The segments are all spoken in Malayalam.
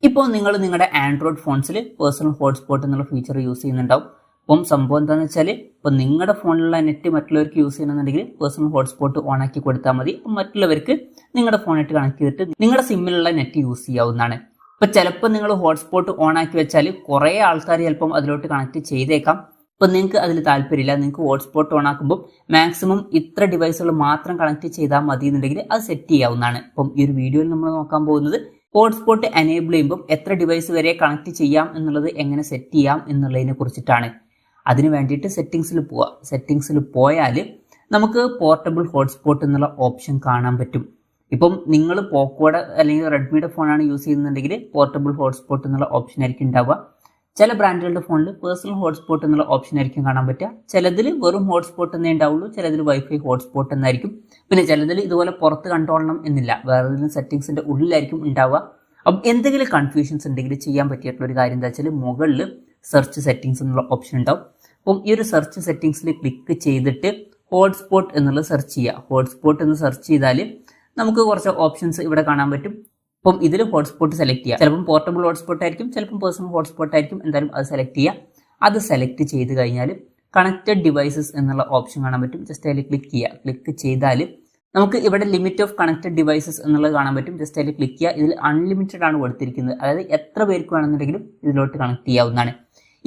ഇപ്പോൾ നിങ്ങൾ നിങ്ങളുടെ ആൻഡ്രോയിഡ് ഫോൺസിൽ പേഴ്സണൽ ഹോട്ട്സ്പോട്ട് എന്നുള്ള ഫീച്ചർ യൂസ് ചെയ്യുന്നുണ്ടാവും. അപ്പം സംഭവം എന്താണെന്ന് വെച്ചാൽ ഇപ്പോൾ നിങ്ങളുടെ ഫോണിലുള്ള നെറ്റ് മറ്റുള്ളവർക്ക് യൂസ് ചെയ്യണമെന്നുണ്ടെങ്കിൽ പേഴ്സണൽ ഹോട്ട്സ്പോട്ട് ഓൺ ആക്കി കൊടുത്താൽ മതി. അപ്പം മറ്റുള്ളവർക്ക് നിങ്ങളുടെ ഫോണായിട്ട് കണക്ട് ചെയ്തിട്ട് നിങ്ങളുടെ സിമ്മിലുള്ള നെറ്റ് യൂസ് ചെയ്യാവുന്നതാണ്. ഇപ്പം ചിലപ്പോൾ നിങ്ങൾ ഹോട്ട്സ്പോട്ട് ഓൺ ആക്കി വെച്ചാൽ കുറേ ആൾക്കാർ ചിലപ്പം അതിലോട്ട് കണക്ട് ചെയ്തേക്കാം. ഇപ്പം നിങ്ങൾക്ക് അതിൽ താല്പര്യമില്ല, നിങ്ങൾക്ക് ഹോട്ട്സ്പോട്ട് ഓൺ ആക്കുമ്പോൾ മാക്സിമം ഇത്ര ഡിവൈസുകൾ മാത്രം കണക്ട് ചെയ്താൽ മതി എന്നുണ്ടെങ്കിൽ അത് സെറ്റ് ചെയ്യാവുന്നതാണ്. അപ്പം ഈ ഒരു വീഡിയോയിൽ നമ്മൾ നോക്കാൻ പോകുന്നത് ഹോട്ട്സ്പോട്ട് എനേബിൾ ചെയ്യുമ്പോൾ എത്ര ഡിവൈസ് വരെ കണക്ട് ചെയ്യാം എന്നുള്ളത് എങ്ങനെ സെറ്റ് ചെയ്യാം എന്നുള്ളതിനെ കുറിച്ചിട്ടാണ്. അതിന് വേണ്ടിയിട്ട് സെറ്റിംഗ്സിൽ പോവുക. സെറ്റിംഗ്സിൽ പോയാൽ നമുക്ക് പോർട്ടബിൾ ഹോട്ട്സ്പോട്ട് എന്നുള്ള ഓപ്ഷൻ കാണാൻ പറ്റും. ഇപ്പം നിങ്ങൾ പോക്കോയുടെ അല്ലെങ്കിൽ റെഡ്മിയുടെ ഫോണാണ് യൂസ് ചെയ്യുന്നുണ്ടെങ്കിൽ പോർട്ടബിൾ ഹോട്ട്സ്പോട്ട് എന്നുള്ള ഓപ്ഷൻ ആയിരിക്കും ഉണ്ടാവുക. ചില ബ്രാൻഡുകളുടെ ഫോണിൽ പേഴ്സണൽ ഹോട്ട്സ്പോട്ട് എന്നുള്ള ഓപ്ഷൻ ആയിരിക്കും കാണാൻ പറ്റുക. ചിലതിൽ വെറും ഹോട്ട്സ്പോട്ട് എന്നേ ഉണ്ടാവുള്ളൂ, ചിലതിൽ വൈഫൈ ഹോട്ട്സ്പോട്ട് എന്നായിരിക്കും. പിന്നെ ചിലതിൽ ഇതുപോലെ പുറത്ത് കണ്ടോളണം എന്നില്ല, വേറെ ഏതെങ്കിലും സെറ്റിംഗ്സിന്റെ ഉള്ളിലായിരിക്കും ഉണ്ടാവുക. അപ്പം എന്തെങ്കിലും കൺഫ്യൂഷൻസ് ഉണ്ടെങ്കിൽ ചെയ്യാൻ പറ്റിയിട്ടുള്ള ഒരു കാര്യം എന്താ വെച്ചാൽ മുകളിൽ സെർച്ച് സെറ്റിംഗ്സ് എന്നുള്ള ഓപ്ഷൻ ഉണ്ടാവും. അപ്പം ഈ ഒരു സെർച്ച് സെറ്റിംഗ്സിൽ ക്ലിക്ക് ചെയ്തിട്ട് ഹോട്ട്സ്പോട്ട് എന്നുള്ളത് സെർച്ച് ചെയ്യുക. ഹോട്ട്സ്പോട്ട് എന്ന് സെർച്ച് ചെയ്താൽ നമുക്ക് കുറച്ച് ഓപ്ഷൻസ് ഇവിടെ കാണാൻ പറ്റും. അപ്പം ഇതിൽ ഹോട്ട്സ്പോട്ട് സെലക്ട് ചെയ്യുക. ചിലപ്പം പോർട്ടബിൾ ഹോട്ട്സ്പോട്ട് ആയിരിക്കും, ചിലപ്പം പേഴ്സണൽ ഹോട്ട്സ്പോട്ട് ആയിരിക്കും. എന്തായാലും അത് സെലക്ട് ചെയ്യുക. അത് സെലക്ട് ചെയ്ത് കഴിഞ്ഞാൽ കണക്റ്റഡ് ഡിവൈസസ് എന്നുള്ള ഓപ്ഷൻ കാണാൻ പറ്റും. ജസ്റ്റ് അതിൽ ക്ലിക്ക് ചെയ്യുക. ക്ലിക്ക് ചെയ്താൽ നമുക്ക് ഇവിടെ ലിമിറ്റ് ഓഫ് കണക്റ്റഡ് ഡിവൈസസ് എന്നുള്ളത് കാണാൻ പറ്റും. ജസ്റ്റ് അതിൽ ക്ലിക്ക് ചെയ്യുക. ഇതിൽ അൺലിമിറ്റഡ് ആണ് കൊടുത്തിരിക്കുന്നത്, അതായത് എത്ര പേർക്ക് വേണമെന്നുണ്ടെങ്കിലും ഇതിലോട്ട് കണക്ട് ചെയ്യാവുന്നതാണ്.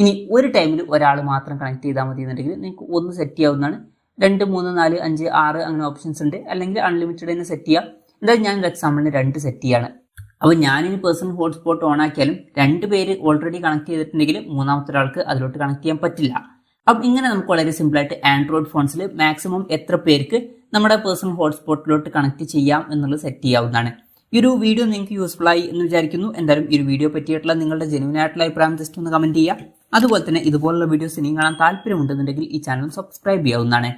ഇനി ഒരു ടൈമിൽ ഒരാൾ മാത്രം കണക്ട് ചെയ്താൽ മതി എന്നുണ്ടെങ്കിൽ നിങ്ങൾക്ക് ഒന്ന് സെറ്റ് ചെയ്യാവുന്നതാണ്. 2, 3, 4, 5, 6 അങ്ങനെ ഓപ്ഷൻസ് ഉണ്ട്. അല്ലെങ്കിൽ അൺലിമിറ്റഡ് തന്നെ സെറ്റ് ചെയ്യാം. എന്തായാലും ഞാൻ എക്സാമ്പിളിന് 2 സെറ്റ് ചെയ്യാണ്. അപ്പോൾ ഞാനിനി പേഴ്സണൽ ഹോട്ട്സ്പോട്ട് ഓൺ ആക്കിയാലും 2 പേര് ഓൾറെഡി കണക്ട് ചെയ്തിട്ടുണ്ടെങ്കിൽ മൂന്നാമത്തെ ഒരാൾക്ക് അതിലോട്ട് കണക്ട് ചെയ്യാൻ പറ്റില്ല. അപ്പം ഇങ്ങനെ നമുക്ക് വളരെ സിമ്പിളായിട്ട് ആൻഡ്രോയിഡ് ഫോൺസിൽ മാക്സിമം എത്ര പേർക്ക് നമ്മുടെ പേഴ്സണൽ ഹോട്ട്സ്പോട്ടിലോട്ട് കണക്ട് ചെയ്യാം എന്നുള്ളത് സെറ്റ് ചെയ്യാവുന്നതാണ്. ഈ ഒരു വീഡിയോ നിങ്ങൾക്ക് യൂസ്ഫുൾ ആയി എന്ന് വിചാരിക്കുന്നു. എന്തായാലും ഈ ഒരു വീഡിയോ പറ്റിയിട്ടുള്ള നിങ്ങളുടെ ജെന്യുവൻ ആയിട്ടുള്ള അഭിപ്രായം ജസ്റ്റ് ഒന്ന് കമന്റ് ചെയ്യുക. അതുപോലെ തന്നെ ഇതുപോലുള്ള വീഡിയോസ് ഇനിയും കാണാൻ താല്പര്യമുണ്ടെന്നുണ്ടെങ്കിൽ ഈ ചാനൽ സബ്സ്ക്രൈബ് ചെയ്യാവുന്നതാണ്.